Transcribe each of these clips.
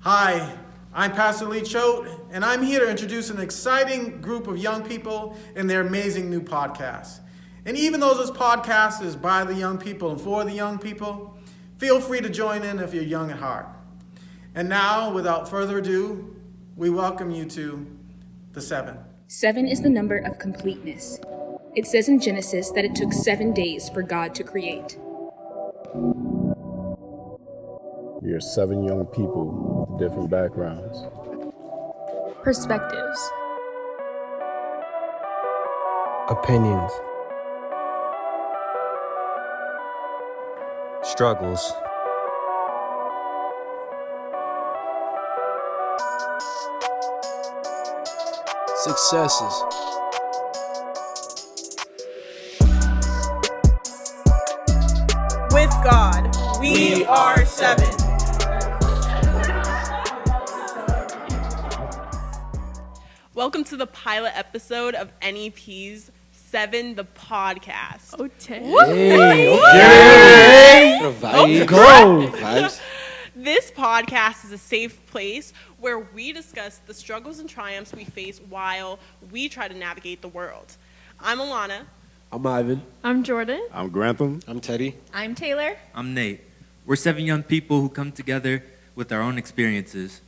Hi, I'm Pastor Lee Choate, and I'm here to introduce an exciting group of young people and their amazing new podcast. And even though this podcast is by the young people and for the young people, feel free to join in if you're young at heart. And now, without further ado, we welcome you to the 7. 7 is the number of completeness. It says in Genesis that it took 7 days for God to create. We are 7 young people with different backgrounds, perspectives, opinions, struggles, successes. With God, we are 7. Welcome to the pilot episode of NEP's 7, the podcast. Oh, 10. Vibes. This podcast is a safe place where we discuss the struggles and triumphs we face while we try to navigate the world. I'm Alana. I'm Ivan. I'm Jordan. I'm Grantham. I'm Teddy. I'm Taylor. I'm Nate. We're 7 young people who come together with our own experiences.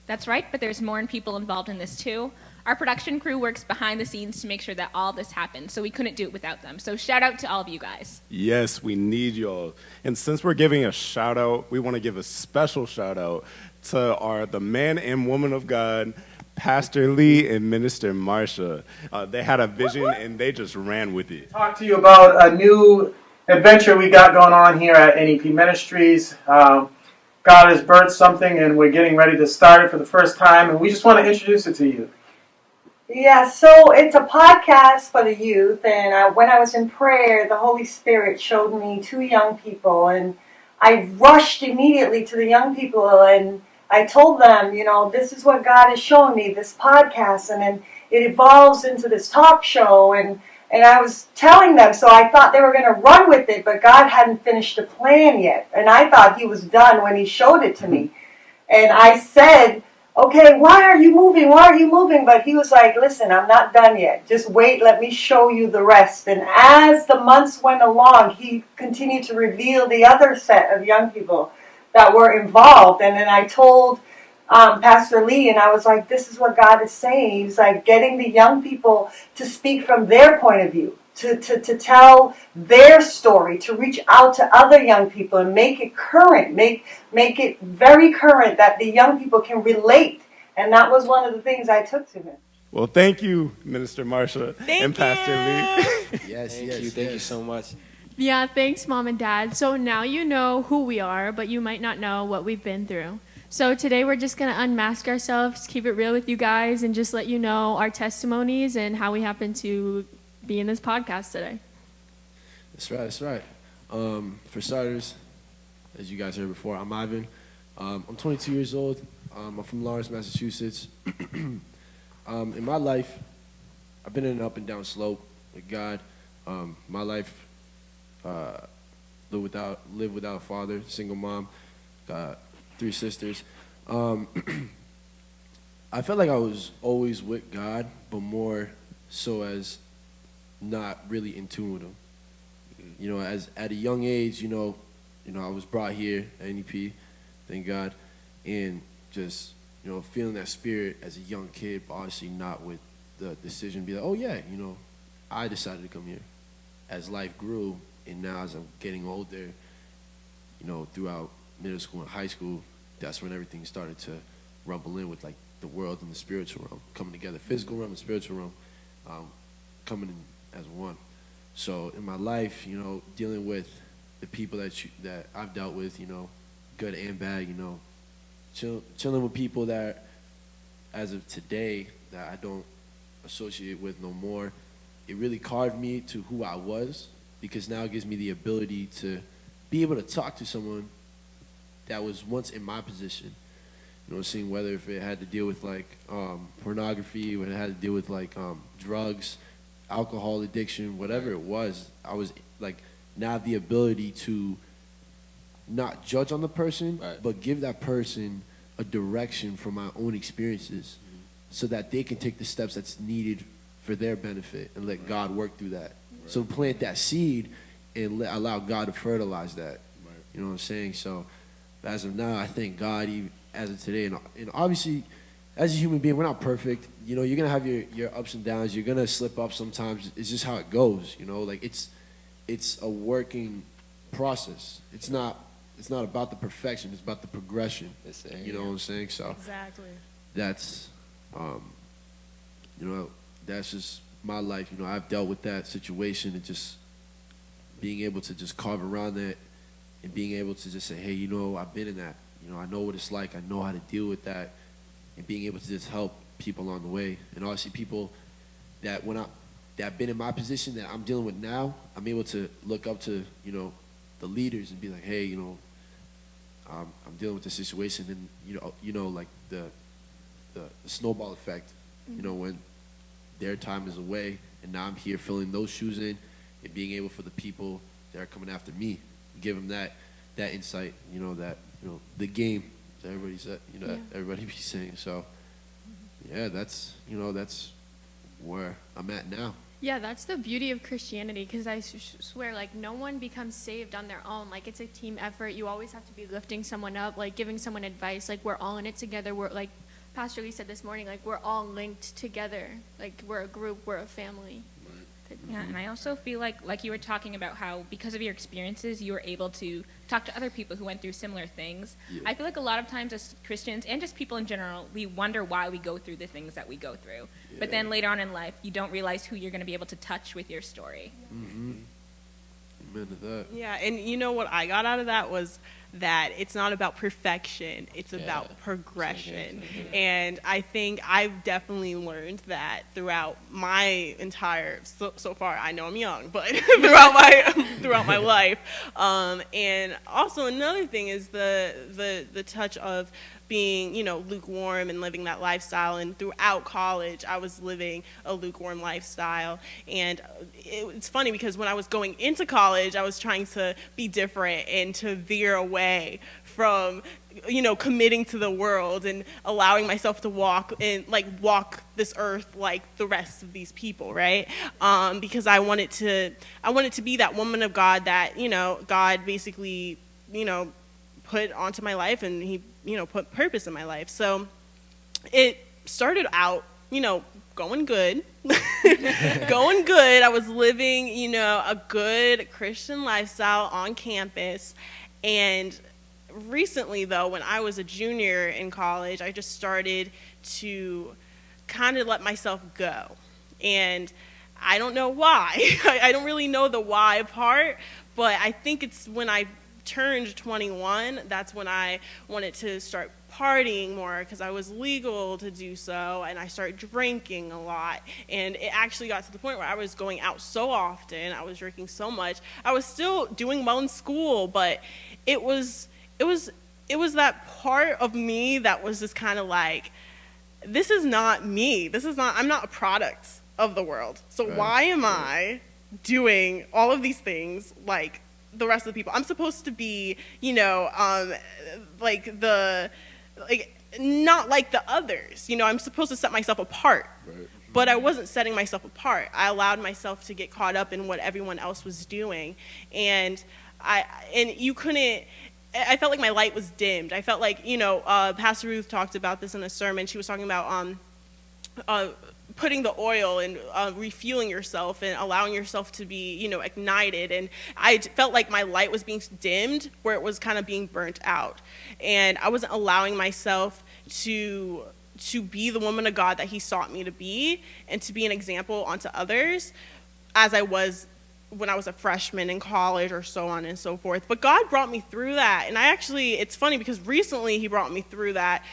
That's right, but there's more people involved in this too. Our production crew works behind the scenes to make sure that all this happens, so we couldn't do it without them. So shout out to all of you guys. Yes, we need y'all. And since we're giving a shout out, we want to give a special shout out to the man and woman of God, Pastor Lee and Minister Marsha. They had a vision and they just ran with it. Talk to you about a new adventure we got going on here at NEP Ministries. God has birthed something and we're getting ready to start it for the first time, and we just want to introduce it to you. Yeah, so it's a podcast for the youth, and when I was in prayer, the Holy Spirit showed me 2 young people, and I rushed immediately to the young people, and I told them, this is what God is showing me, this podcast, and then it evolves into this talk show, and I was telling them, so I thought they were going to run with it, but God hadn't finished the plan yet, and I thought he was done when he showed it to me, and I said, okay, why are you moving? But he was like, listen, I'm not done yet. Just wait, let me show you the rest. And as the months went along, he continued to reveal the other set of young people that were involved. And then I told Pastor Lee, and I was like, this is what God is saying. He's like getting the young people to speak from their point of view, to tell their story, to reach out to other young people and make it current, make it very current that the young people can relate. And that was one of the things I took to him. Well, thank you, Minister Marsha and Pastor Lee. Yes, thank you so much. Yeah, thanks, Mom and Dad. So now you know who we are, but you might not know what we've been through. So today we're just going to unmask ourselves, keep it real with you guys, and just let you know our testimonies and how we happen to be in this podcast today. That's right. For starters, as you guys heard before, I'm Ivan. I'm 22 years old. I'm from Lawrence, Massachusetts. In my life, I've been in an up and down slope with God. My life, live without a father, single mom, got 3 sisters. I felt like I was always with God, but more so as not really in tune with him. As at a young age, I was brought here at NEP, thank God, and just, feeling that spirit as a young kid, but obviously not with the decision to be like, oh yeah, I decided to come here. As life grew, and now as I'm getting older, throughout middle school and high school, that's when everything started to rumble in with like the world and the spiritual realm coming together, physical realm and spiritual realm coming in as one. So in my life, dealing with the people that I've dealt with, good and bad, chilling with people that, as of today, that I don't associate with no more, it really carved me to who I was, because now it gives me the ability to be able to talk to someone that was once in my position. Seeing whether if it had to deal with like pornography, whether it had to deal with like drugs, alcohol addiction, whatever it was, I was like now have the ability to not judge on the person, but give that person a direction from my own experiences so that they can take the steps that's needed for their benefit and let God work through that. So plant that seed and allow God to fertilize that. You know what I'm saying? So as of now, I thank God as of today. And obviously, as a human being, we're not perfect. You know, you're going to have your ups and downs. You're going to slip up sometimes. It's just how it goes, you know? Like, it's a working process. It's not about the perfection. It's about the progression. You know what I'm saying? So exactly. That's, you know, that's just my life. You know, I've dealt with that situation and just being able to just carve around that and being able to just say, hey, you know, I've been in that. You know, I know what it's like. I know how to deal with that. And being able to just help people along the way. And obviously people that that been in my position that I'm dealing with now, I'm able to look up to, you know, the leaders and be like, hey, you know, I'm dealing with this situation. And, you know, like the snowball effect, you know, when their time is away and now I'm here filling those shoes in and being able for the people that are coming after me, give them that insight, you know, that, you know, the game that everybody said, you know, everybody be saying. So, yeah, that's where I'm at now. Yeah, that's the beauty of Christianity, because I swear, like, no one becomes saved on their own. Like, it's a team effort. You always have to be lifting someone up, like, giving someone advice. Like, we're all in it together. We're, like Pastor Lee said this morning, like, we're all linked together. Like, we're a group. We're a family. Yeah, and I also feel like you were talking about how because of your experiences, you were able to talk to other people who went through similar things. Yeah. I feel like a lot of times as Christians and just people in general, we wonder why we go through the things that we go through. Yeah. But then later on in life, you don't realize who you're going to be able to touch with your story. Mm-hmm. Amen to that. Yeah, and you know what I got out of that was that it's not about perfection, it's about progression. And I think I've definitely learned that throughout my entire, so far I know I'm young, but throughout my life. And also another thing is the touch of being, you know, lukewarm and living that lifestyle. And throughout college, I was living a lukewarm lifestyle. And it's funny because when I was going into college, I was trying to be different and to veer away from, you know, committing to the world and allowing myself to walk this earth like the rest of these people, right? Because I wanted to be that woman of God that, you know, God basically, you know, put onto my life, and he, you know, put purpose in my life. So it started out, you know, going good. Going good. I was living, you know, a good Christian lifestyle on campus. And recently, though, when I was a junior in college, I just started to kind of let myself go. And I don't know why. I don't really know the why part, but I think it's when I turned 21, that's when I wanted to start partying more because I was legal to do so, and I started drinking a lot. And it actually got to the point where I was going out so often, I was drinking so much. I was still doing well in school, but it was that part of me that was just kind of like, this is not me. I'm not a product of the world. So why am I doing all of these things like the rest of the people? I'm supposed to be, you know, not like the others. You know, I'm supposed to set myself apart. Right. But I wasn't setting myself apart. I allowed myself to get caught up in what everyone else was doing. And I felt like my light was dimmed. I felt like, you know, Pastor Ruth talked about this in a sermon. She was talking about putting the oil and refueling yourself and allowing yourself to be, you know, ignited. And I felt like my light was being dimmed where it was kind of being burnt out. And I wasn't allowing myself to be the woman of God that he sought me to be and to be an example onto others as I was when I was a freshman in college or so on and so forth. But God brought me through that. And it's funny because recently he brought me through that.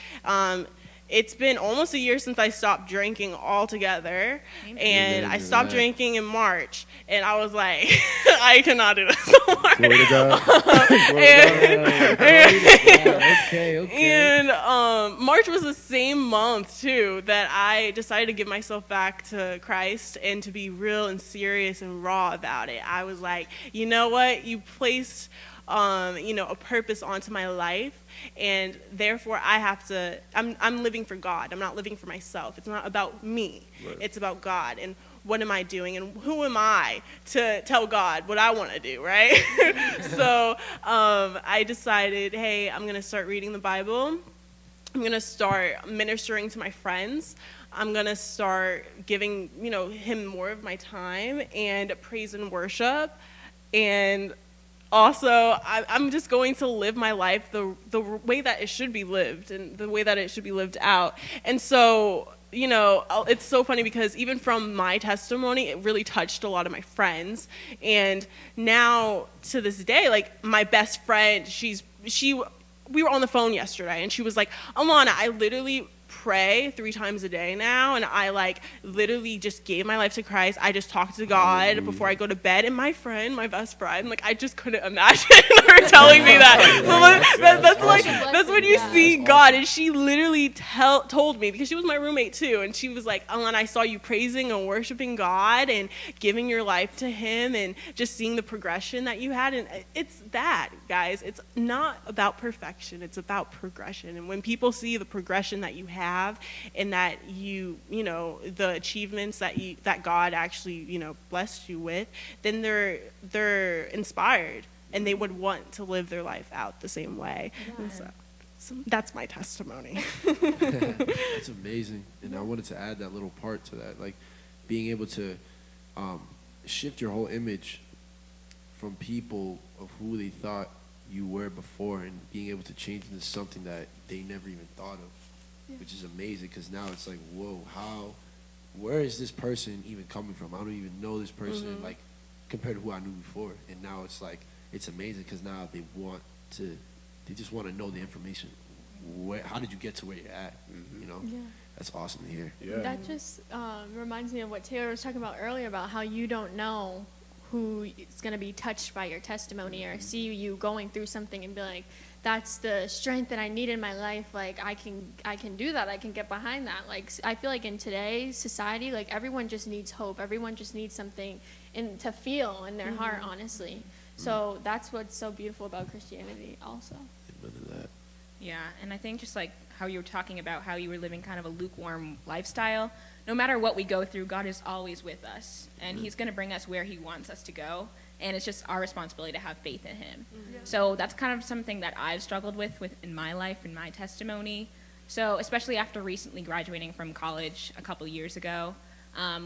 It's been almost a year since I stopped drinking altogether, and I stopped drinking in March, and I was like, I cannot do this no more. Glory to God. Okay. And March was the same month, too, that I decided to give myself back to Christ and to be real and serious and raw about it. I was like, you know what? You placed a purpose onto my life, and therefore I'm living for God. I'm not living for myself. It's not about me. Right. It's about God, and what am I doing, and who am I to tell God what I want to do, right? So I decided, hey, I'm going to start reading the Bible. I'm going to start ministering to my friends. I'm going to start giving, him more of my time and praise and worship. And also, I'm just going to live my life the way that it should be lived and the way that it should be lived out. And so, it's so funny because even from my testimony, it really touched a lot of my friends. And now to this day, like my best friend, we were on the phone yesterday, and she was like, Alana, I literally pray 3 times a day now, and I literally just gave my life to Christ. I just talk to God before I go to bed, and my best friend, I just couldn't imagine her telling me that. That's when you see God, and she literally told me, because she was my roommate too, and she was like, Alana, I saw you praising and worshiping God and giving your life to Him, and just seeing the progression that you had, and it's that, guys. It's not about perfection. It's about progression, and when people see the progression that you have, and that the achievements that God actually blessed you with, then they're inspired, and they would want to live their life out the same way. Yeah. And so that's my testimony. That's amazing. And I wanted to add that little part to that, being able to shift your whole image from people of who they thought you were before, and being able to change into something that they never even thought of. Yeah. Which is amazing, because now it's like, whoa, where is this person even coming from? I don't even know this person, compared to who I knew before. And now it's it's amazing, because now they just want to know the information. How did you get to where you're at? Mm-hmm. Yeah. That's awesome to hear. Yeah. That just reminds me of what Taylor was talking about earlier, about how you don't know who is going to be touched by your testimony, or see you going through something and be like, that's the strength that I need in my life. I can do that. I can get behind that. I feel like in today's society, everyone just needs hope. Everyone just needs something to feel in their heart, honestly. So that's what's so beautiful about Christianity also. Yeah, and I think just how you were talking about how you were living kind of a lukewarm lifestyle, no matter what we go through, God is always with us, and He's going to bring us where He wants us to go. And it's just our responsibility to have faith in Him. Yeah. So that's kind of something that I've struggled with in my life, in my testimony. So especially after recently graduating from college a couple years ago,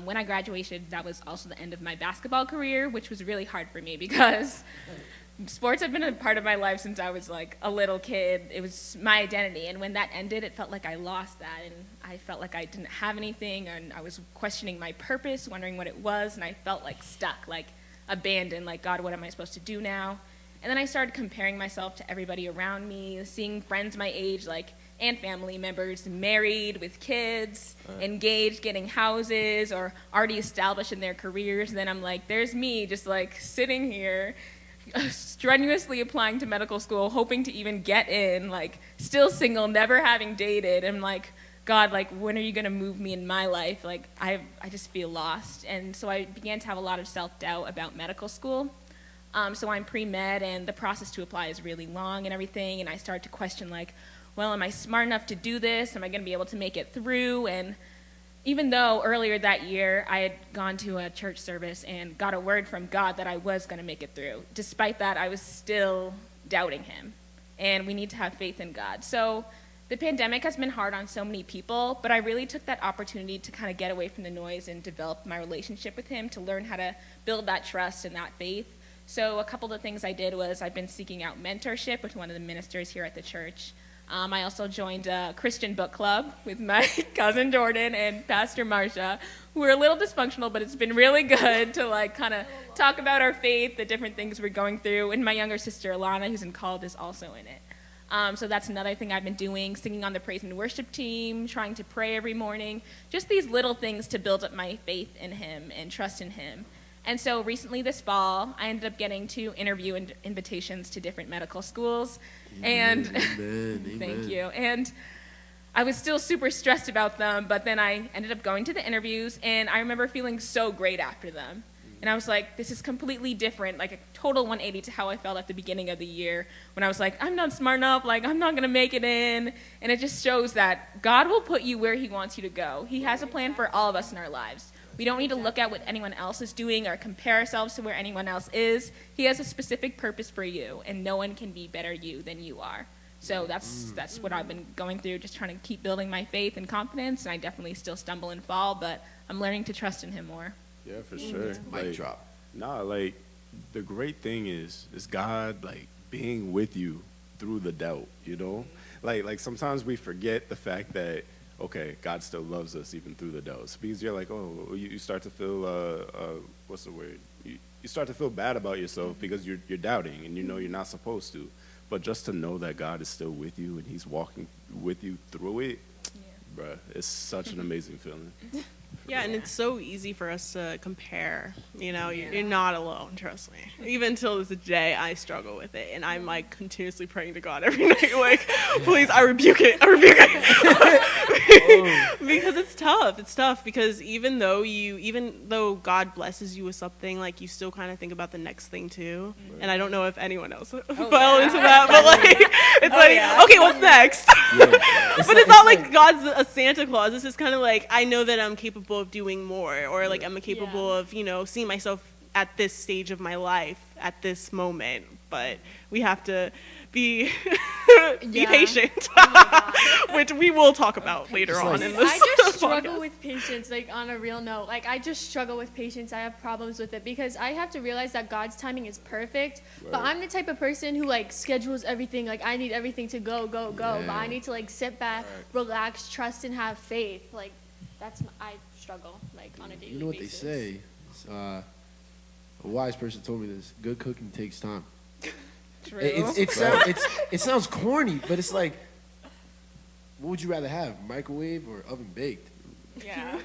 when I graduated, that was also the end of my basketball career, which was really hard for me because sports have been a part of my life since I was a little kid. It was my identity. And when that ended, it felt like I lost that. And I felt like I didn't have anything. And I was questioning my purpose, wondering what it was. And I felt stuck, abandoned, God, what am I supposed to do now? And then I started comparing myself to everybody around me, seeing friends my age, and family members married with kids, engaged, getting houses, or already established in their careers. And then I'm there's me just sitting here, strenuously applying to medical school, hoping to even get in, still single, never having dated. I'm God, when are you going to move me in my life? I just feel lost. And so I began to have a lot of self-doubt about medical school. So I'm pre-med, and the process to apply is really long and everything. And I started to question, well, am I smart enough to do this? Am I going to be able to make it through? And even though earlier that year I had gone to a church service and got a word from God that I was going to make it through, despite that, I was still doubting Him. And we need to have faith in God. So the pandemic has been hard on so many people, but I really took that opportunity to kind of get away from the noise and develop my relationship with Him, to learn how to build that trust and that faith. So a couple of the things I did was I've been seeking out mentorship with one of the ministers here at the church. I also joined a Christian book club with my cousin Jordan and Pastor Marsha, who are a little dysfunctional, but it's been really good to kind of talk about our faith, the different things we're going through. And my younger sister Alana, who's in Called, is also in it. So that's another thing I've been doing, singing on the praise and worship team, trying to pray every morning, just these little things to build up my faith in Him and trust in Him. And so recently this fall, I ended up getting 2 interview invitations to different medical schools. And Amen. Thank you. And I was still super stressed about them, but then I ended up going to the interviews, and I remember feeling so great after them. And I was like, this is completely different, like a total 180 to how I felt at the beginning of the year when I was like, I'm not smart enough, like I'm not going to make it in. And it just shows that God will put you where he wants you to go. He has a plan for all of us in our lives. We don't need to look at what anyone else is doing or compare ourselves to where anyone else is. He has a specific purpose for you, and no one can be better you than you are. So that's what I've been going through, just trying to keep building my faith and confidence. And I definitely still stumble and fall, but I'm learning to trust in him more. Yeah, for sure. Mic drop. Nah, like the great thing is God like being with you through the doubt, you know? Like sometimes we forget the fact that, okay, God still loves us even through the doubts. Because you're like, oh, you start to feel, what's the word? You start to feel bad about yourself because you're doubting and you know you're not supposed to. But just to know that God is still with you and he's walking with you through it, bruh, it's such an amazing feeling. Yeah, and it's so easy for us to compare. You know, you're not alone, trust me. Even till this day, I struggle with it. And I'm, like, continuously praying to God every night, like, please, I rebuke it. Because it's tough. It's tough because even though God blesses you with something, like, you still kind of think about the next thing, too. Right. And I don't know if anyone else fell into that, but, like, it's okay, what's next? But it's not like God's a Santa Claus. It's just kind of like, I know that I'm capable of doing more, or like I'm capable of, you know, seeing myself at this stage of my life at this moment. But we have to be patient, which we will talk about later on in this. I just struggle with patience, like on a real note. Like I just struggle with patience. I have problems with it because I have to realize that God's timing is perfect. Right. But I'm the type of person who like schedules everything. Like I need everything to go. Yeah. But I need to like sit back, relax, trust, and have faith. Like I struggle like on a daily basis. You know what they say? A wise person told me this. Good cooking takes time. True. It sounds corny, but it's like, what would you rather have, microwave or oven baked? Yeah.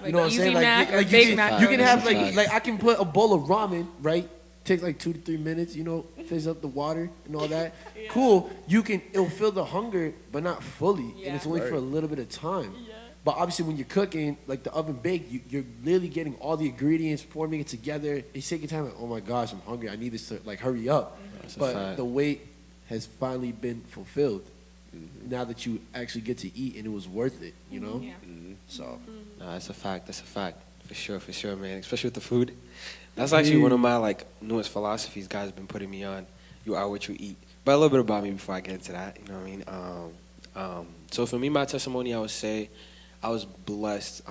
You know what I'm saying? Like you can have like I can put a bowl of ramen, right? Takes like 2 to 3 minutes, you know, fizz up the water and all that. Yeah. Cool. It'll fill the hunger, but not fully, and it's only for a little bit of time. Yeah. But obviously, when you're cooking, like the oven baked, you're literally getting all the ingredients, forming it together. You take your time, like, oh my gosh, I'm hungry. I need this to like hurry up. Mm-hmm. But the wait has finally been fulfilled. Mm-hmm. Now that you actually get to eat, and it was worth it, you know. Yeah. Mm-hmm. So, that's a fact. That's a fact for sure, man. Especially with the food. That's actually one of my like newest philosophies God has been putting me on. You are what you eat. But a little bit about me before I get into that. You know what I mean? So for me, my testimony, I would say, I was blessed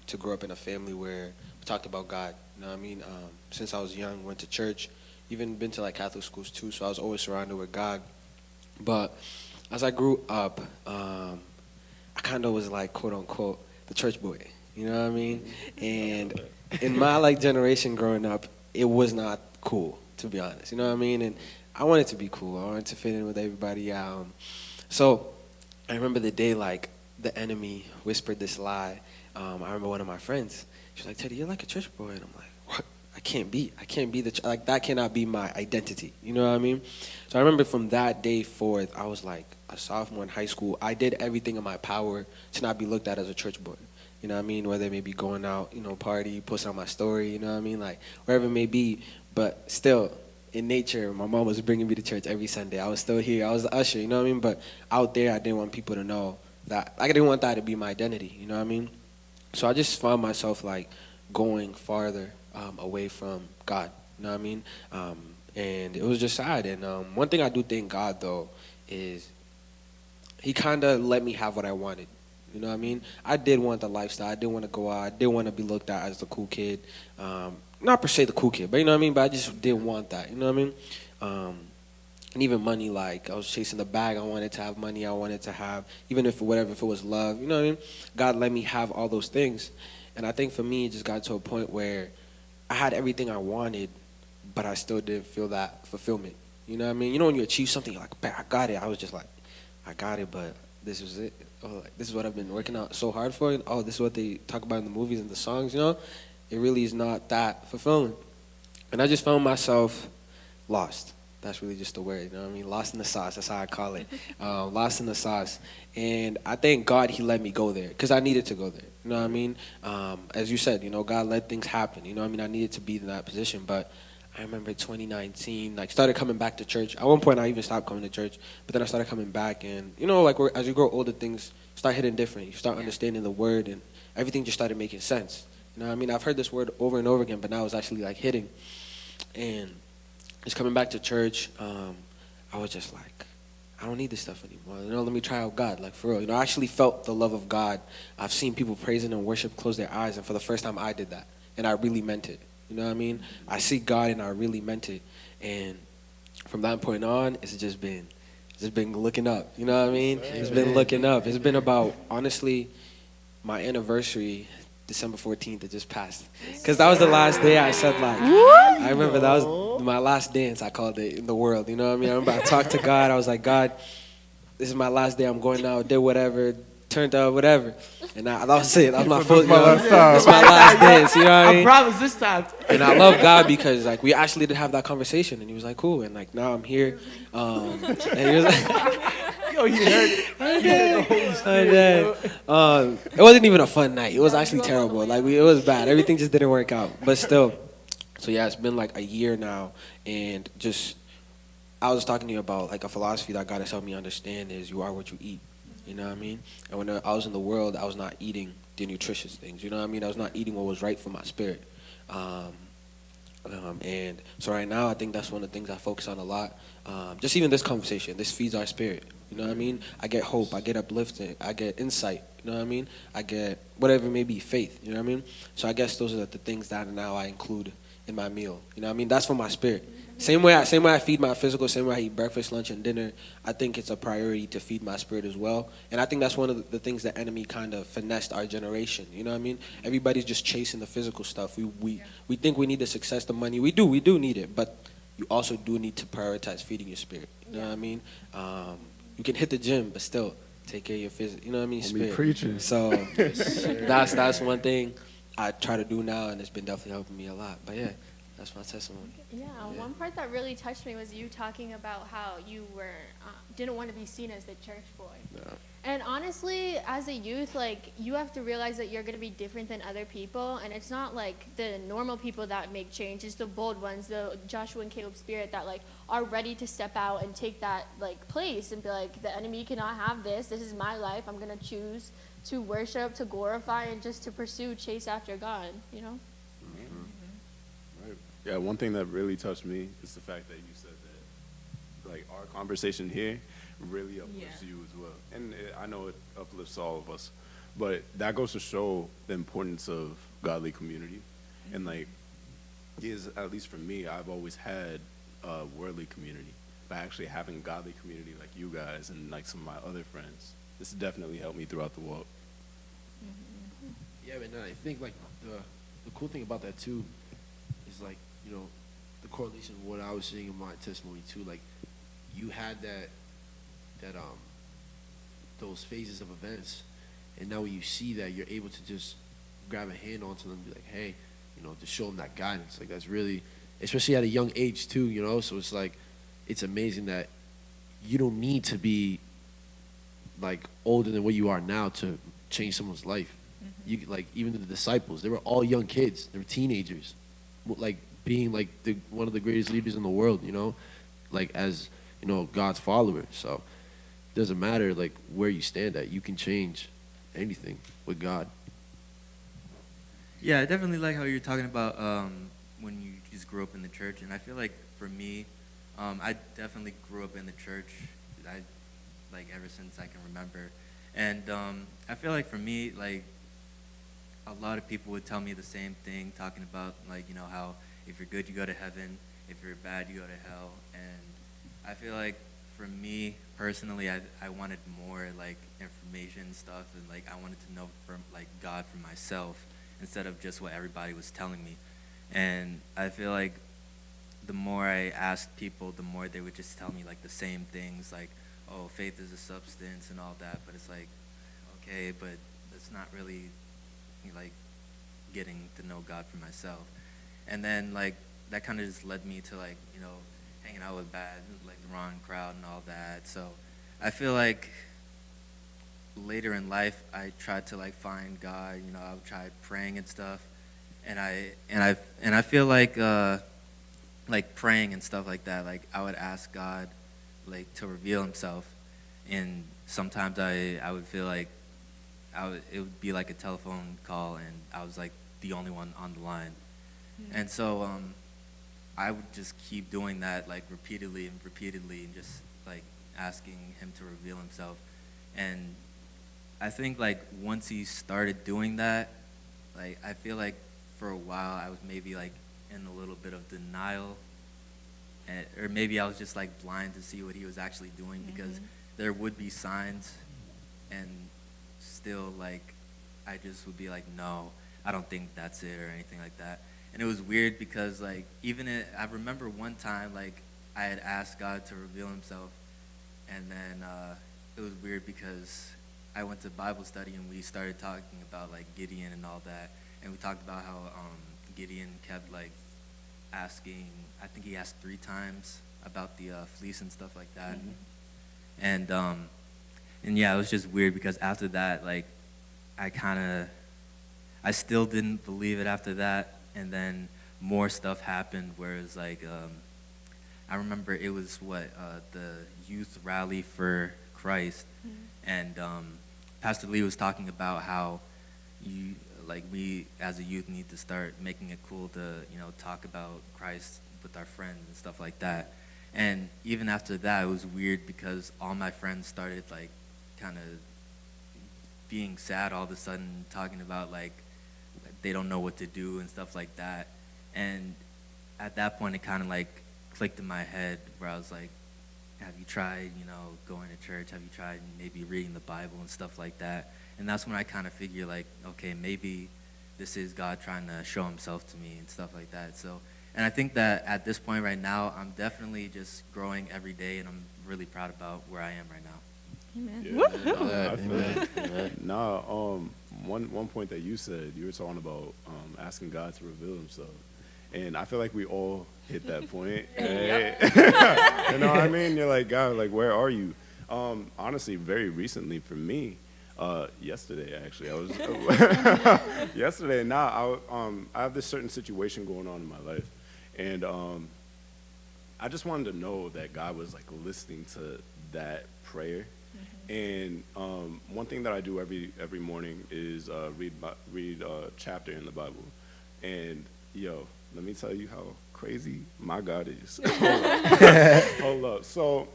to grow up in a family where we talked about God. You know what I mean? Since I was young, went to church, even been to like Catholic schools too. So I was always surrounded with God. But as I grew up, I kind of was like, quote unquote, the church boy. You know what I mean? And in my like generation growing up, it was not cool, to be honest. You know what I mean? And I wanted to be cool. I wanted to fit in with everybody. So I remember the day like the enemy whispered this lie. I remember one of my friends. She was like, Teddy, you're like a church boy. And I'm like, what? I can't be like that cannot be my identity. You know what I mean? So I remember from that day forth, I was like a sophomore in high school. I did everything in my power to not be looked at as a church boy. You know what I mean? Whether it may be going out, you know, party, post on my story, you know what I mean? Like, wherever it may be. But still, in nature, my mom was bringing me to church every Sunday. I was still here. I was the usher, you know what I mean? But out there, I didn't want people to know that. I didn't want that to be my identity, you know what I mean? So I just found myself, like, going farther away from God, you know what I mean? And it was just sad. And one thing I do thank God, though, is he kind of let me have what I wanted. You know what I mean? I did want the lifestyle. I did want to go out. I did want to be looked at as the cool kid. Not per se the cool kid, but you know what I mean? But I just didn't want that. You know what I mean? And even money, like I was chasing the bag. I wanted to have money. I wanted to have, even if it was love. You know what I mean? God let me have all those things. And I think for me, it just got to a point where I had everything I wanted, but I still didn't feel that fulfillment. You know what I mean? You know when you achieve something, you're like, I got it. I was just like, I got it, but this was it. Oh, like, this is what I've been working out so hard for. And, oh, this is what they talk about in the movies and the songs, you know? It really is not that fulfilling. And I just found myself lost. That's really just the word, you know what I mean? Lost in the sauce, that's how I call it. Lost in the sauce. And I thank God he let me go there because I needed to go there. You know what I mean? As you said, God let things happen. You know what I mean? I needed to be in that position, but I remember 2019, started coming back to church. At one point, I even stopped coming to church, but then I started coming back, and as you grow older, things start hitting different. You start understanding the word, and everything just started making sense. You know what I mean? I've heard this word over and over again, but now it's actually hitting. And just coming back to church, I was just like, I don't need this stuff anymore. Let me try out God, for real. I actually felt the love of God. I've seen people praising and worship close their eyes, and for the first time, I did that, and I really meant it. You know what I mean? I see God, and I really meant it. And from that point on, it's just been looking up. You know what I mean? It's been looking up. It's been about, honestly, my anniversary, December 14th, it just passed. Because that was the last day I said, I remember that was my last dance, I called it, in the world. You know what I mean? I remember I talked to God. I was like, God, this is my last day. I'm going out, did whatever, turned out whatever. And that was it. That was my first. This my last dance. You know what I mean? I promise this time. And I love God because we actually did have that conversation, and He was like, cool. And now I'm here. And He was like, yo, you heard it. It wasn't even a fun night. It was actually terrible. It was bad. Everything just didn't work out. But still, so yeah, it's been a year now, and I was talking to you about a philosophy that God has helped me understand is you are what you eat. You know what I mean? And when I was in the world, I was not eating the nutritious things. You know what I mean? I was not eating what was right for my spirit. And so right now, I think that's one of the things I focus on a lot. Just even this conversation, this feeds our spirit. You know what I mean? I get hope. I get uplifting. I get insight. You know what I mean? I get whatever it may be, faith. You know what I mean? So I guess those are the things that now I include in my meal. You know what I mean? That's for my spirit. Same way I feed my physical, same way I eat breakfast, lunch, and dinner, I think it's a priority to feed my spirit as well. And I think that's one of the things the enemy kind of finessed our generation. You know what I mean? Everybody's just chasing the physical stuff. We think we need the success, the money. We do need it. But you also do need to prioritize feeding your spirit. You know what I mean? You can hit the gym, but still take care of your physical, you know what I mean? Spirit. Preaching. So that's one thing I try to do now, and it's been definitely helping me a lot. But yeah. That's my testimony. Yeah, one part that really touched me was you talking about how you were didn't want to be seen as the church boy. No. And honestly, as a youth, you have to realize that you're going to be different than other people, and it's not the normal people that make change. It's the bold ones, the Joshua and Caleb spirit that are ready to step out and take that place and be the enemy cannot have this. This is my life. I'm going to choose to worship, to glorify, and just to pursue, chase after God. You know. Yeah, one thing that really touched me is the fact that you said that, our conversation here really uplifts you as well. And I know it uplifts all of us. But that goes to show the importance of godly community. And, at least for me, I've always had a worldly community. But actually having godly community like you guys and, some of my other friends, this has definitely helped me throughout the walk. Yeah, and I think, the cool thing about that, too, is, the correlation of what I was seeing in my testimony too. You had those phases of events, and now when you see that, you're able to just grab a hand onto them and be like, hey, to show them that guidance. That's really, especially at a young age too, so it's it's amazing that you don't need to be older than what you are now to change someone's life. You even the disciples, they were all young kids, they were teenagers, being one of the greatest leaders in the world, as God's follower. So it doesn't matter where you stand at, you can change anything with God. Yeah, I definitely like how you're talking about when you just grew up in the church, and I feel for me, I definitely grew up in the church. Ever since I can remember, and I feel for me, a lot of people would tell me the same thing, talking about how if you're good, you go to heaven. If you're bad, you go to hell. And I feel for me personally, I wanted more information stuff, and I wanted to know from God for myself instead of just what everybody was telling me. And I feel the more I asked people, the more they would just tell me the same things, oh, faith is a substance and all that. But it's okay, but it's not really getting to know God for myself. And then that kind of just led me to hanging out with the wrong crowd and all that. So I feel later in life, I tried to like find God. You know, I would try praying and stuff, and I feel like praying and stuff like that. Like I would ask God, like to reveal Himself, and sometimes I would feel like it would be like a telephone call, and I was like the only one on the line, and so I would just keep doing that like repeatedly and just like asking Him to reveal Himself. And I think like once He started doing that, like I feel like for a while I was maybe like in a little bit of denial, or maybe I was just like blind to see what He was actually doing, because there would be signs, and still like I just would be like, no, I don't think that's it or anything like that. And it was weird because like I remember one time like I had asked God to reveal Himself, and then it was weird because I went to Bible study and we started talking about like Gideon and all that, and we talked about how Gideon kept like asking. I think he asked 3 times about the fleece and stuff like that, and yeah, it was just weird because after that, like I still didn't believe it after that, and then more stuff happened. Whereas like I remember it was the youth rally for Christ, and Pastor Lee was talking about how we as a youth need to start making it cool to talk about Christ with our friends and stuff like that. And even after that, it was weird because all my friends started like kind of being sad all of a sudden, talking about like they don't know what to do and stuff like that. And at that point, it kind of like clicked in my head where I was like, have you tried, going to church? Have you tried maybe reading the Bible and stuff like that? And that's when I kind of figured like, okay, maybe this is God trying to show Himself to me and stuff like that. So, and I think that at this point right now, I'm definitely just growing every day, and I'm really proud about where I am right now. Amen. Amen. One point that you said, you were talking about asking God to reveal Himself, and I feel like we all hit that point. You know what I mean? You're like, God, like, where are you? Honestly, very recently for me, yesterday actually, I was yesterday. Now I have this certain situation going on in my life, and I just wanted to know that God was like listening to that prayer. And one thing that I do every morning is read a chapter in the Bible. And let me tell you how crazy my God is. Hold up. So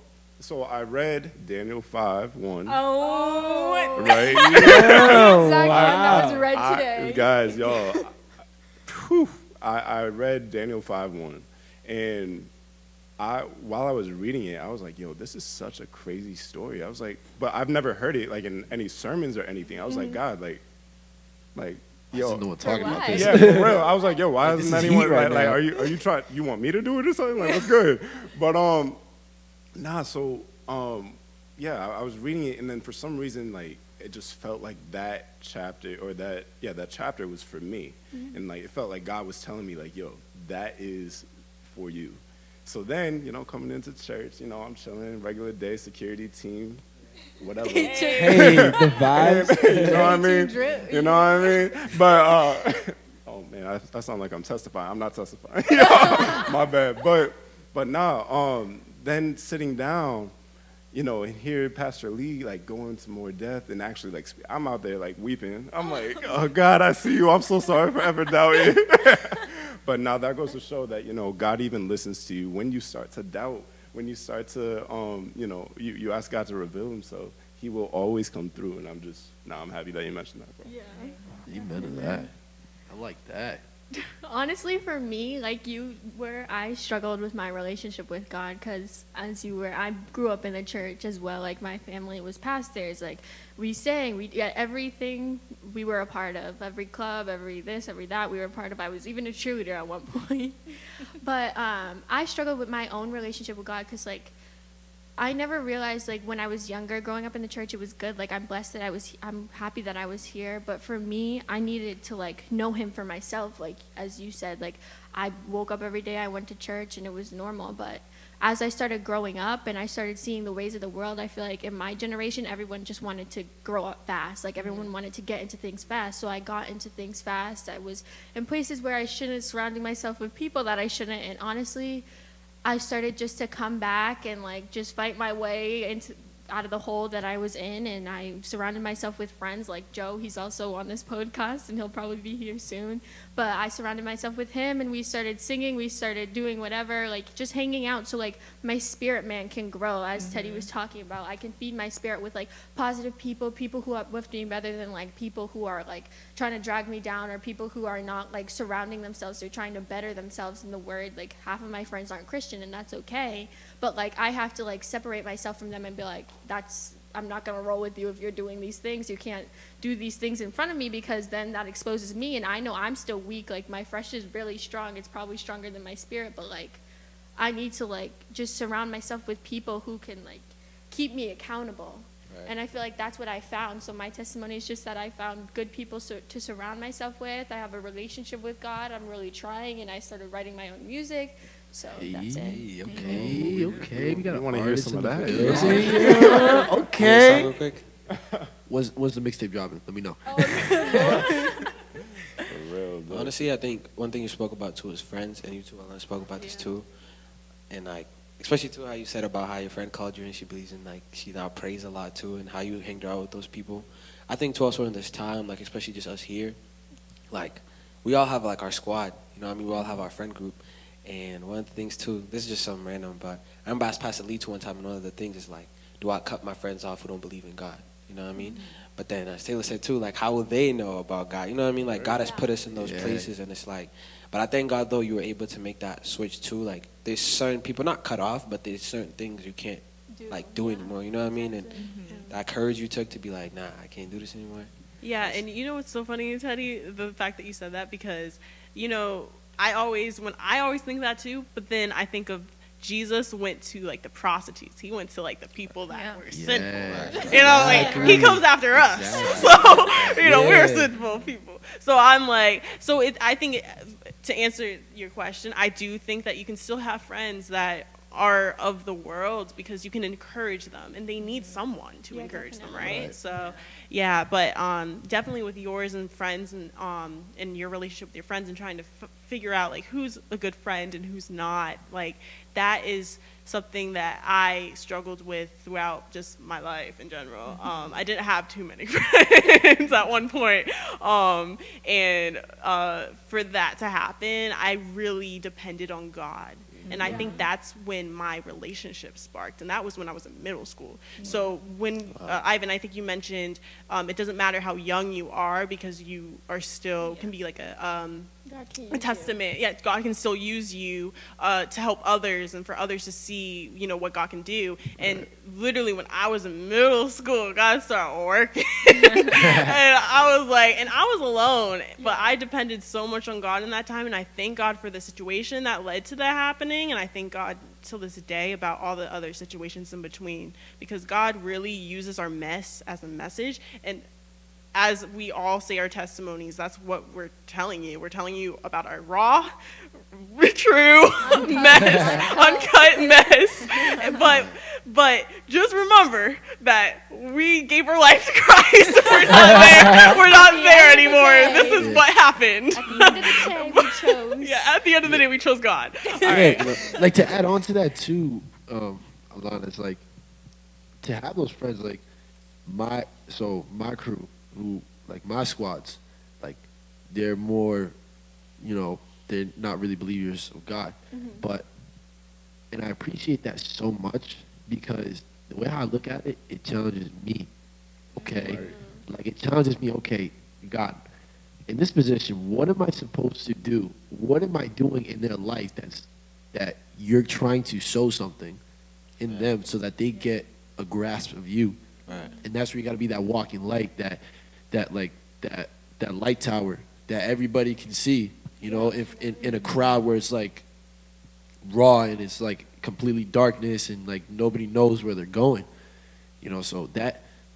I read Daniel 5:1. Oh, right. Exactly. That was read today. Guys, y'all. I read Daniel 5:1, and while I was reading it, I was like, yo, this is such a crazy story. I was like, but I've never heard it like in any sermons or anything. I was like, God, like, yo, no one talking about this. Yeah, for real. I was like, yo, why Like, isn't this is anyone heat right like, now. are you trying? You want me to do it or something? Like, what's good? But So yeah, I was reading it, and then for some reason, like, it just felt like that chapter that chapter was for me, and like it felt like God was telling me like, yo, that is for you. So then, coming into church, I'm chilling, regular day, security team, whatever. Hey, the vibes. You know what I mean? You know what I mean? But, oh man, I sound like I'm testifying. I'm not testifying. My bad. But nah, then sitting down, and hear Pastor Lee like go into more depth and actually like I'm out there like weeping. I'm like, oh God, I see you. I'm so sorry for ever doubting. But now that goes to show that, God even listens to you when you start to doubt, when you start to, you ask God to reveal Himself, He will always come through. And I'm happy that you mentioned that, bro. Yeah. Amen to that. I like that. Honestly, for me, like you were, I struggled with my relationship with God because, as you were, I grew up in the church as well. Like, my family was pastors. Like, we sang, everything we were a part of. Every club, every this, every that, we were a part of. I was even a cheerleader at one point. But I struggled with my own relationship with God because, like, I never realized, like, when I was younger, growing up in the church, it was good. Like, I'm blessed that I'm happy that I was here. But for me, I needed to, like, know Him for myself. Like, as you said, like, I woke up every day, I went to church, and it was normal. But as I started growing up and I started seeing the ways of the world, I feel like in my generation, everyone just wanted to grow up fast. Like everyone wanted to get into things fast. So I got into things fast. I was in places where I shouldn't, surrounding myself with people that I shouldn't. And honestly, I started just to come back and like just fight my way into out of the hole that I was in, and I surrounded myself with friends like Joe. He's also on this podcast, and he'll probably be here soon. But I surrounded myself with him, and we started singing, we started doing whatever, like just hanging out, so like my spirit man can grow, as Teddy was talking about. I can feed my spirit with like positive people who uplift me rather than like people who are like trying to drag me down, or people who are not like surrounding themselves, they're trying to better themselves in the word. Like half of my friends aren't Christian, and that's okay, but like I have to like separate myself from them and be like, I'm not going to roll with you if you're doing these things. You can't do these things in front of me, because then that exposes me, and I know I'm still weak. Like my flesh is really strong. It's probably stronger than my spirit, but like I need to like just surround myself with people who can like keep me accountable. Right. And I feel like that's what I found. So my testimony is just that I found good people to surround myself with. I have a relationship with God. I'm really trying, and I started writing my own music. So that's it. Okay. We got to want to hear some of that. Okay. Real quick. When's the mixtape dropping? Let me know. Honestly, I think one thing you spoke about too is friends, and you two Alana spoke about this too, and like especially too how you said about how your friend called you and she believes in like she now prays a lot too, and how you hanged out with those people. I think too also in this time, like especially just us here, like we all have like our squad, you know what I mean? We all have our friend group. And one of the things too, this is just something random, but I remember I asked Pastor Lee one time, and one of the things is like, do I cut my friends off who don't believe in God? You know what I mean? But then as Taylor said too, like how will they know about God? You know what I mean? Like God has put us in those places, and it's like, but I thank God though you were able to make that switch too. Like there's certain people, not cut off, but there's certain things you can't do anymore. You know what I mean? And that courage you took to be like, nah, I can't do this anymore. Yeah, and you know what's so funny, Teddy? The fact that you said that, because, you know, I always think that too, but then I think of Jesus went to like the prostitutes. He went to like the people that were sinful. You know, like he comes after us. So, you know, we're sinful people. So I'm like, I think to answer your question, I do think that you can still have friends that are of the world, because you can encourage them, and they need someone to encourage them, right? So yeah, but definitely with yours and friends, and your relationship with your friends, and trying to figure out like who's a good friend and who's not, like that is something that I struggled with throughout just my life in general. I didn't have too many friends at one point, and for that to happen, I really depended on God. And I think that's when my relationship sparked. And that was when I was in middle school. So when, Ivan, I think you mentioned it doesn't matter how young you are, because you are still, can be like a testament. Yeah, God can still use you to help others, and for others to see, you know, what God can do. And literally when I was in middle school, God started working. And I was like, and I was alone, but I depended so much on God in that time. And I thank God for the situation that led to that happening. And I thank God till this day about all the other situations in between, because God really uses our mess as a message. And as we all say our testimonies, that's what we're telling you. We're telling you about our raw, true uncut mess. But just remember that we gave our life to Christ. We're not there. We're not there anymore. This is what happened. At the end of the day, we chose. Yeah, at the end of the day, we chose God. All right. Like to add on to that too, Alana, it's like to have those friends like my crew, who like my squads, like they're more, you know, they're not really believers of God, and I appreciate that so much, because the way I look at it, it challenges me. Okay, like it challenges me. Okay, God, in this position, what am I supposed to do? What am I doing in their life that you're trying to sow something in them so that they get a grasp of you? Right. And that's where you got to be that walking light, that light tower that everybody can see. You know, if in a crowd where it's like raw and it's like completely darkness and like nobody knows where they're going. You know, so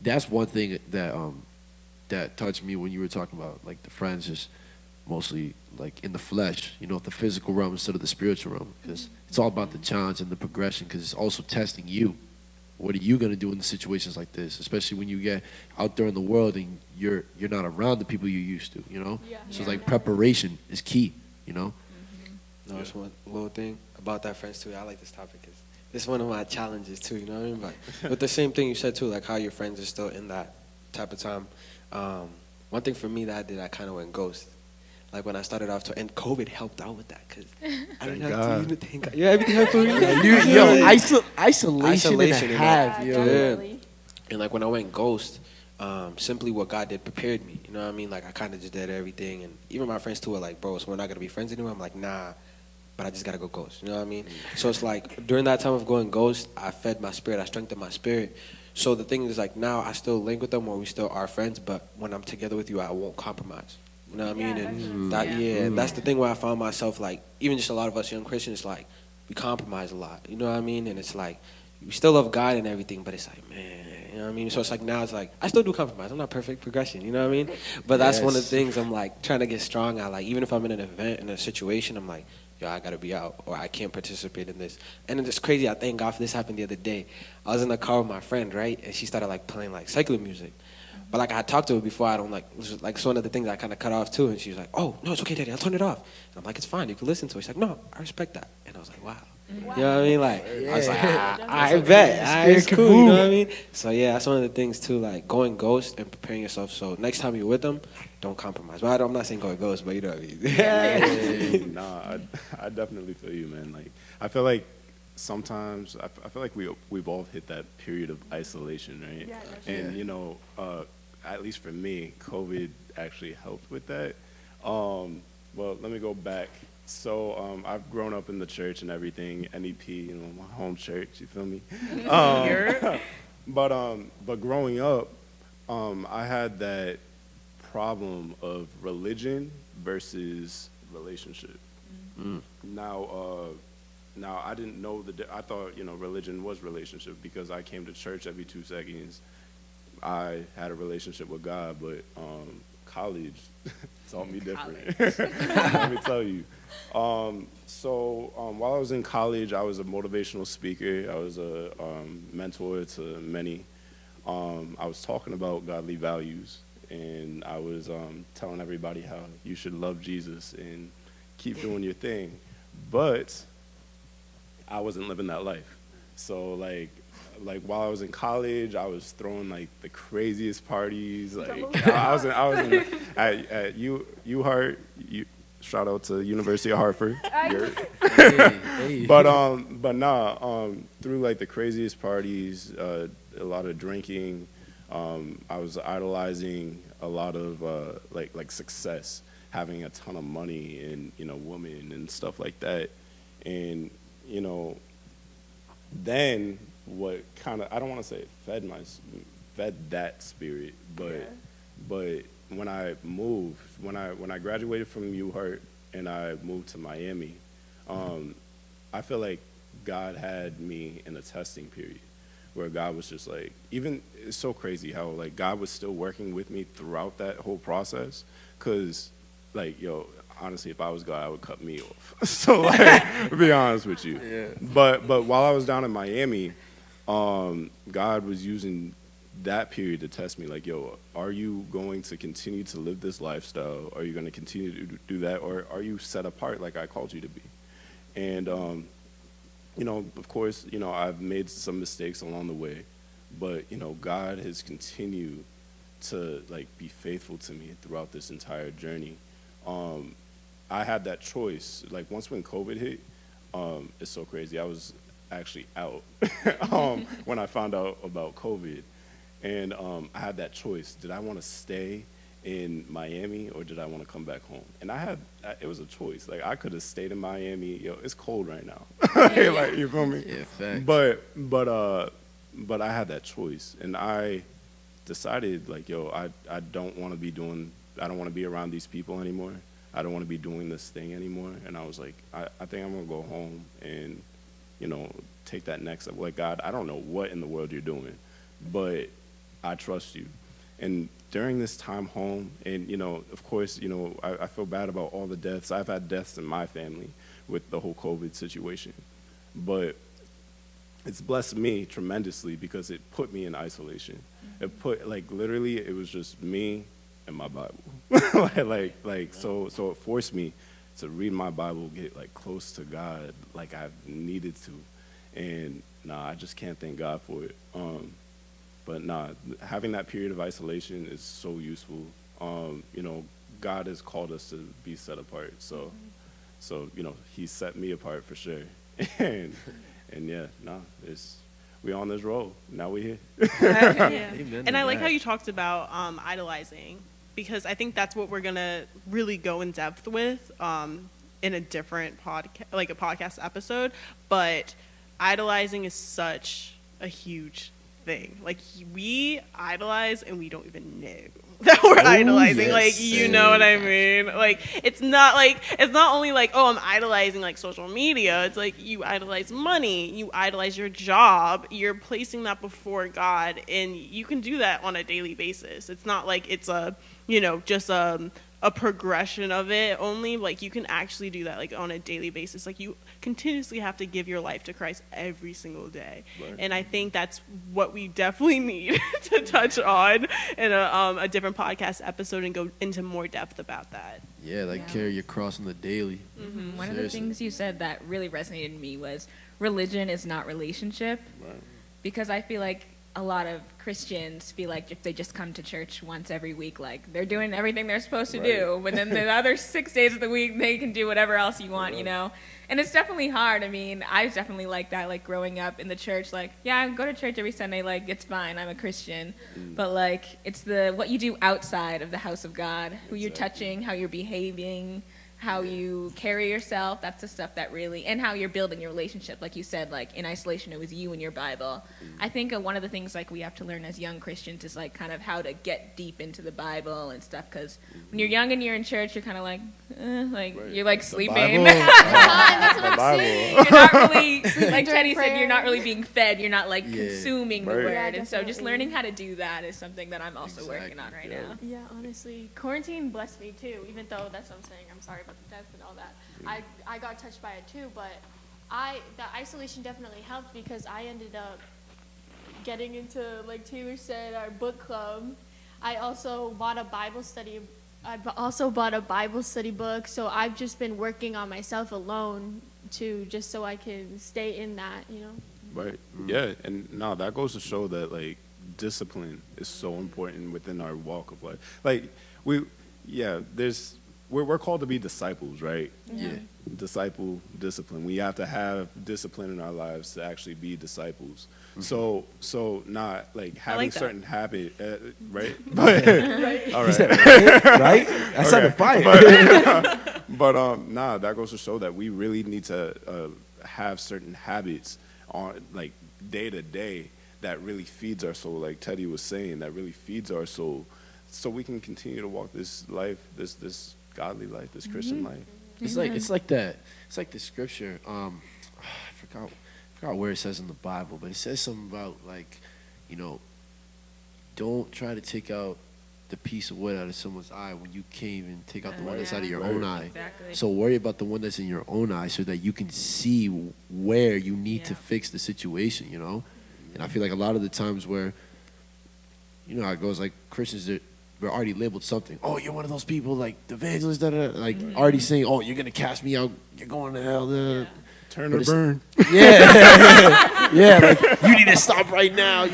that's one thing that touched me when you were talking about like the friends. Just mostly like in the flesh, the physical realm instead of the spiritual realm, because it's all about the challenge and the progression, because it's also testing you. What are you going to do in situations like this, especially when you get out there in the world and you're not around the people you used to, So it's like preparation is key, No, it's one little thing about that, friends, too. I like this topic because this is one of my challenges, too, you know what I mean? But the same thing you said, too, like how your friends are still in that type of time. One thing for me that I did, I kind of went ghost. Like when I started off, and COVID helped out with that because I didn't have to even think. Yeah, everything helped for me. Isolation and a half, yeah. And like when I went ghost, simply what God did prepared me. You know what I mean? Like I kind of just did everything, and even my friends too were like, "Bro, so we're not gonna be friends anymore." I'm like, "Nah, but I just gotta go ghost." You know what I mean? So it's like during that time of going ghost, I fed my spirit, I strengthened my spirit. So the thing is like now I still link with them, or we still are friends, but when I'm together with you, I won't compromise. You know what I mean? And that's the thing where I found myself, like, even just a lot of us young Christians, like, we compromise a lot. You know what I mean? And it's like, we still love God and everything, but it's like, man, you know what I mean? So it's like now it's like, I still do compromise. I'm not perfect progression, you know what I mean? But that's one of the things I'm, like, trying to get strong at. Like, even if I'm in an event, in a situation, I'm like, yo, I got to be out, or I can't participate in this. And it's crazy. I thank God for this happened the other day. I was in the car with my friend, right? And she started, like, playing, like, secular music. But like I had talked to her before, I don't like, this was like one of the things I kind of cut off too, and she was like, "Oh no, it's okay, Daddy, I'll turn it off." And I'm like, "It's fine, you can listen to it." She's like, "No, I respect that." And I was like, "Wow." You know what I mean? Like I was like, I bet, it's cool. You know what I mean? So yeah, that's one of the things too, like going ghost and preparing yourself. So next time you're with them, don't compromise. But I'm not saying go ghost, but you know what I mean? Nah, I definitely feel you, man. Like I feel like sometimes I feel like we've all hit that period of isolation, right? Yeah, and at least for me, COVID actually helped with that. Well, let me go back. So I've grown up in the church and everything, NEP, my home church. You feel me? But growing up, I had that problem of religion versus relationship. Now I didn't know I thought religion was relationship because I came to church every 2 seconds. I had a relationship with God, but college taught me different. Let me tell you. So while I was in college, I was a motivational speaker. I was a mentor to many. I was talking about godly values, and I was telling everybody how you should love Jesus and keep doing your thing. But I wasn't living that life. So like while I was in college, I was throwing like the craziest parties. Like I was at UHart. Shout out to University of Hartford. But through like the craziest parties, a lot of drinking. I was idolizing a lot of like success, having a ton of money and women and stuff like that, and then what kind of, I don't want to say it fed that spirit, but when I moved, when I graduated from UHart and I moved to Miami, I feel like God had me in a testing period where God was just like, even, it's so crazy how like God was still working with me throughout that whole process, because like, honestly, if I was God, I would cut me off. So, like, to be honest with you. Yeah. But while I was down in Miami, God was using that period to test me. Like, are you going to continue to live this lifestyle? Are you going to continue to do that? Or are you set apart like I called you to be? And, of course, I've made some mistakes along the way. But, God has continued to, like, be faithful to me throughout this entire journey. I had that choice. Like once when COVID hit, it's so crazy. I was actually out when I found out about COVID, and I had that choice. Did I want to stay in Miami or did I want to come back home? And it was a choice. Like I could have stayed in Miami. It's cold right now. Like you feel me? Yeah, facts. But I had that choice, and I decided like I don't want to be around these people anymore. I don't want to be doing this thing anymore. And I was like, I think I'm going to go home and, take that next step. Like, God, I don't know what in the world you're doing, but I trust you. And during this time home, and, of course, I feel bad about all the deaths. I've had deaths in my family with the whole COVID situation. But it's blessed me tremendously because it put me in isolation. It put, literally, it was just me and my Bible. So it forced me to read my Bible, get, close to God like I needed to. And, I just can't thank God for it. But having that period of isolation is so useful. God has called us to be set apart. So he set me apart for sure. And we on this road. Now we here. Yeah. And I like how you talked about idolizing, because I think that's what we're gonna really go in depth with in a different podcast, like a podcast episode. But idolizing is such a huge thing. Like, we idolize and we don't even know that we're idolizing. Yes, you know what I mean? It's not only I'm idolizing social media. It's you idolize money, you idolize your job, you're placing that before God, and you can do that on a daily basis. It's not it's just a progression of it only. You can actually do that on a daily basis. You continuously have to give your life to Christ every single day. Right. And I think that's what we definitely need to touch on in a different podcast episode and go into more depth about that. Yeah, carry your cross on the daily. Mm-hmm. One of the things you said that really resonated with me was religion is not relationship. Right. Because I feel like a lot of Christians feel like if they just come to church once every week, they're doing everything they're supposed to do, but then the other 6 days of the week, they can do whatever else you want, And it's definitely hard. I mean, I was definitely like that, growing up in the church, I go to church every Sunday, it's fine, I'm a Christian. But, it's what you do outside of the house of God, who you're touching, how you're behaving, how you carry yourself. That's the stuff that really, and how you're building your relationship. Like you said, in isolation, it was you and your Bible. I think one of the things we have to learn as young Christians is kind of how to get deep into the Bible and stuff. Because when you're young and you're in church, you're kind of you're sleeping. That's what I'm saying. You're not really, like Teddy said, you're not really being fed. You're not consuming the word. Yeah, and so just learning how to do that is something that I'm also working on right now. Yeah, honestly, quarantine blessed me too. Even though that's what I'm saying. I'm sorry about the death and all that. I got touched by it too, but the isolation definitely helped because I ended up getting into, like Taylor said, our book club. I also bought a Bible study. Book, so I've just been working on myself alone too, just so I can stay in that, Right. Yeah, and that goes to show that discipline is so important within our walk of life. We're called to be disciples, right? Yeah. Discipline. We have to have discipline in our lives to actually be disciples. So not having certain habit, right? But, all right. Right? I said the fire. But that goes to show that we really need to have certain habits on day to day that really feeds our soul, like Teddy was saying, that really feeds our soul, so we can continue to walk this life, this godly life, this Christian life. It's like the scripture. I forgot where it says in the Bible, but it says something about don't try to take out the piece of wood out of someone's eye when you can't even take out the one that's out of your own eye. Exactly. So worry about the one that's in your own eye so that you can see where you need to fix the situation, And I feel like a lot of the times where, how it goes, Christians, we're already labeled something. Oh, you're one of those people, the evangelist, already saying, oh, you're going to cast me out, you're going to hell. Turn or burn. Yeah. Yeah, you need to stop right now,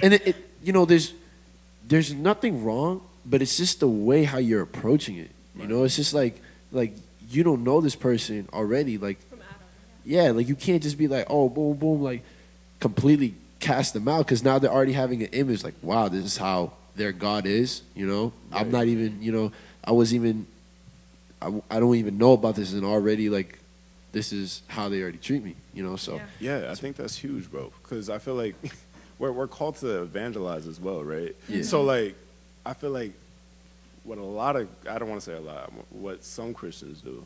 and there's nothing wrong, but it's just the way how you're approaching it. It's just like you don't know this person already. You can't just be oh, boom, boom, completely cast them out because now they're already having an image wow, this is how their God is. I'm not even, I don't even know about this and already this is how they already treat me. So yeah, I think that's huge, bro, because I feel like we're called to evangelize as well, right? Yeah. So I feel like what I don't want to say a lot, what some Christians do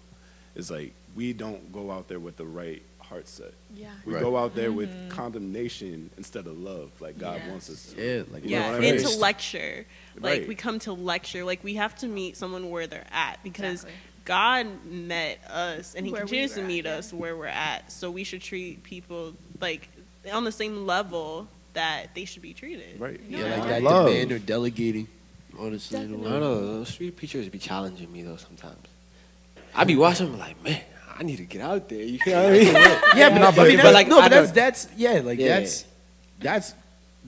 is we don't go out there with the right heart set. Yeah. We Right. go out there with condemnation instead of love, like God Yes. wants us to. Yeah, like You know Yeah, what I mean? into lecture. Like Right. we come to lecture. Like we have to meet someone where they're at because Exactly. God met us and He Where we continues to were at, meet yeah. us where we're at. So we should treat people like on the same level that they should be treated. Right. Yeah, like I that love- demand or delegating. Honestly, in a I way. don't know. Those street preachers be challenging me though sometimes. I be watching them like, man, I need to get out there. You know what I mean? Yeah, but, but- I mean, but that's, like, no, I but know- that's yeah, like Yeah. that's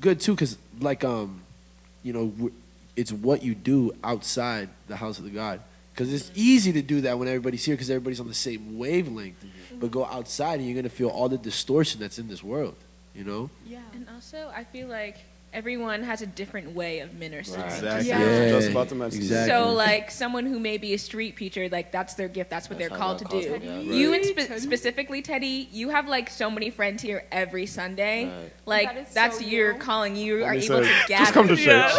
good too, cause like you know, it's what you do outside the house of the God, cause it's easy to do that when everybody's here, cause everybody's on the same wavelength. But go outside and you're gonna feel all the distortion that's in this world. You know? Yeah. And also, I feel like everyone has a different way of ministering. Right. Exactly. Yeah. I was just Yeah, about to mention exactly. So, like, someone who may be a street preacher, like, that's their gift. That's what That's they're how called to they're do. called to, yeah. You, Right. and Teddy? specifically, Teddy, you have, like, so many friends here every Sunday. Right. Like, That is that's so your you. calling. You are me able to say, gather. just come to church.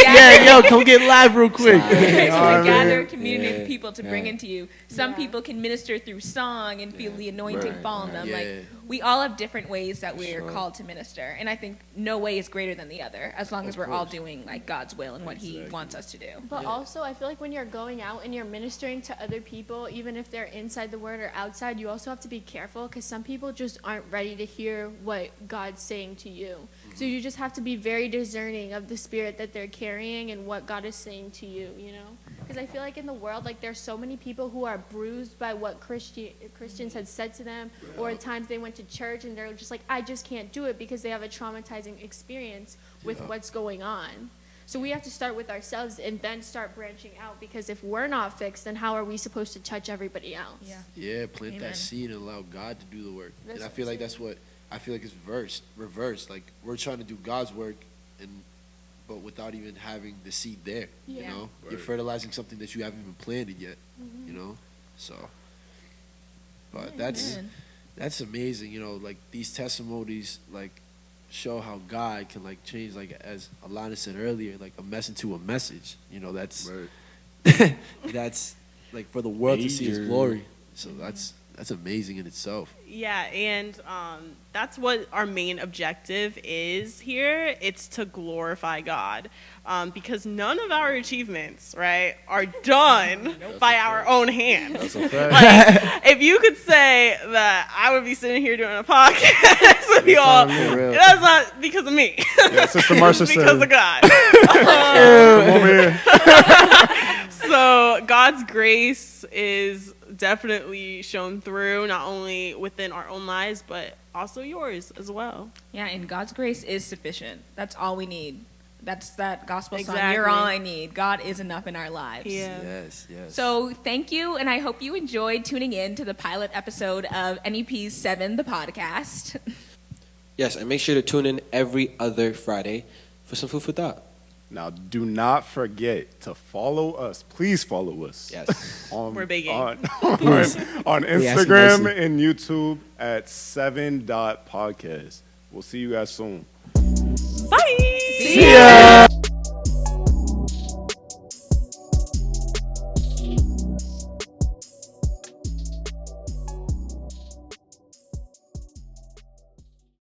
Yeah, yo, come get live real quick. to I gather a mean, community yeah, of people to yeah. bring into you. Some Yeah. people can minister through song and feel the anointing Right, fall on them. Yeah. Like, we all have different ways that we're Sure. called to minister. And I think no way is greater than the other, as long as we're all doing, like, God's will and what He wants us to do. But also, I feel like when you're going out and you're ministering to other people, even if they're inside the word or outside, you also have to be careful because some people just aren't ready to hear what God's saying to you. So you just have to be very discerning of the spirit that they're carrying and what God is saying to you, you know? Because I feel like in the world, like there's so many people who are bruised by what Christians had said to them, or at times they went to church and they're just like, I just can't do it because they have a traumatizing experience with what's going on. So we have to start with ourselves and then start branching out, because if we're not fixed, then how are we supposed to touch everybody else? Yeah. Yeah, plant Amen. that seed and allow God to do the work. That's And I feel like what I'm that's what I feel like it's reversed. Like we're trying to do God's work, but without even having the seed there. You Yeah. know, you're Right. fertilizing something that you haven't even planted yet. You know, so. But that's amazing. You know, like these testimonies, like show how God can like change, like as Alana said earlier, like a mess into a message. You know, that's that's like for the world to see His Major. glory. So that's amazing in itself. Yeah, and that's what our main objective is here. It's to glorify God, because none of our achievements, right, are done by our own hands. That's a fact. Like, if you could say that I would be sitting here doing a podcast with you all, For real. that's not because of me. Yeah, Sister Marsha It's because said, of God. come over here. So God's grace is definitely shown through, not only within our own lives, but also yours as well. Yeah, and God's grace is sufficient. That's all we need. That's that gospel song. Exactly. You're all I need. God is enough in our lives. Yeah. Yes, yes. So thank you, and I hope you enjoyed tuning in to the pilot episode of NEP's 7, the podcast. Yes, and make sure to tune in every other Friday for some food for thought. Now, do not forget to follow us. Please follow us. Yes. We're begging. On Please. Instagram nicely. and YouTube at 7.podcast. We'll see you guys soon. Bye. See ya!